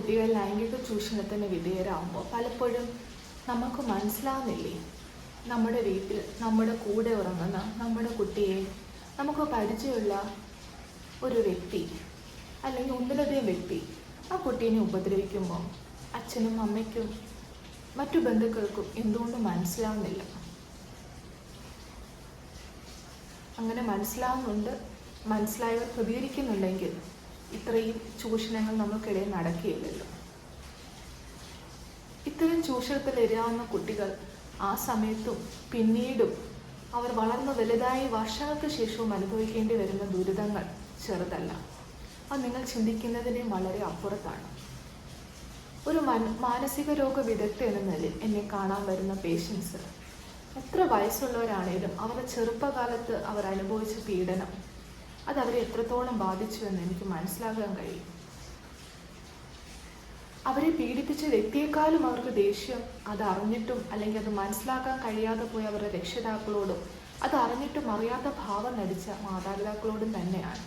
കുട്ടികൾ ലൈംഗിക ചൂഷണത്തിന് വിധേയരാകുമ്പോൾ പലപ്പോഴും നമുക്ക് മനസ്സിലാവുന്നില്ലേ, നമ്മുടെ വീട്ടിൽ നമ്മുടെ കൂടെ ഉറങ്ങുന്ന നമ്മുടെ കുട്ടിയെ നമുക്ക് പരിചയമുള്ള ഒരു വ്യക്തി അല്ലെങ്കിൽ ഒന്നിലധികം വ്യക്തി ആ കുട്ടീനെ ഉപദ്രവിക്കുമ്പോൾ അച്ഛനും അമ്മയ്ക്കും മറ്റു ബന്ധുക്കൾക്കും എന്തുകൊണ്ട് മനസ്സിലാവുന്നില്ല? അങ്ങനെ മനസ്സിലായവർ പ്രതികരിക്കുന്നുണ്ടെങ്കിൽ ഇത്രയും ചൂഷണങ്ങൾ നമുക്കിടയിൽ നടക്കുകയില്ലല്ലോ. ഇത്തരം ചൂഷണത്തിൽ ഇരയാവുന്ന കുട്ടികൾ ആ സമയത്തും പിന്നീടും അവർ വളർന്നു വലുതായി വർഷങ്ങൾക്ക് ശേഷവും അനുഭവിക്കേണ്ടി വരുന്ന ദുരിതങ്ങൾ ചെറുതല്ല. അത് നിങ്ങൾ ചിന്തിക്കുന്നതിന് വളരെ അപ്പുറത്താണ്. ഒരു മാനസിക രോഗ വിദഗ്ധ എന്ന നിലയിൽ എന്നെ കാണാൻ വരുന്ന പേഷ്യൻസ് എത്ര വയസ്സുള്ളവരാണേലും അവരുടെ ചെറുപ്പകാലത്ത് അവർ അനുഭവിച്ച പീഡനം അത് അവരെ എത്രത്തോളം ബാധിച്ചു എന്ന് എനിക്ക് മനസ്സിലാക്കാൻ കഴിയും. അവരെ പീഡിപ്പിച്ച വ്യക്തിയെക്കാളും അവർക്ക് ദേഷ്യം അത് അറിഞ്ഞിട്ടും അല്ലെങ്കിൽ അത് മനസ്സിലാക്കാൻ കഴിയാതെ പോയ അവരുടെ രക്ഷിതാക്കളോടും അത് അറിഞ്ഞിട്ടും അറിയാത്ത ഭാവം നടിച്ച മാതാപിതാക്കളോടും തന്നെയാണ്.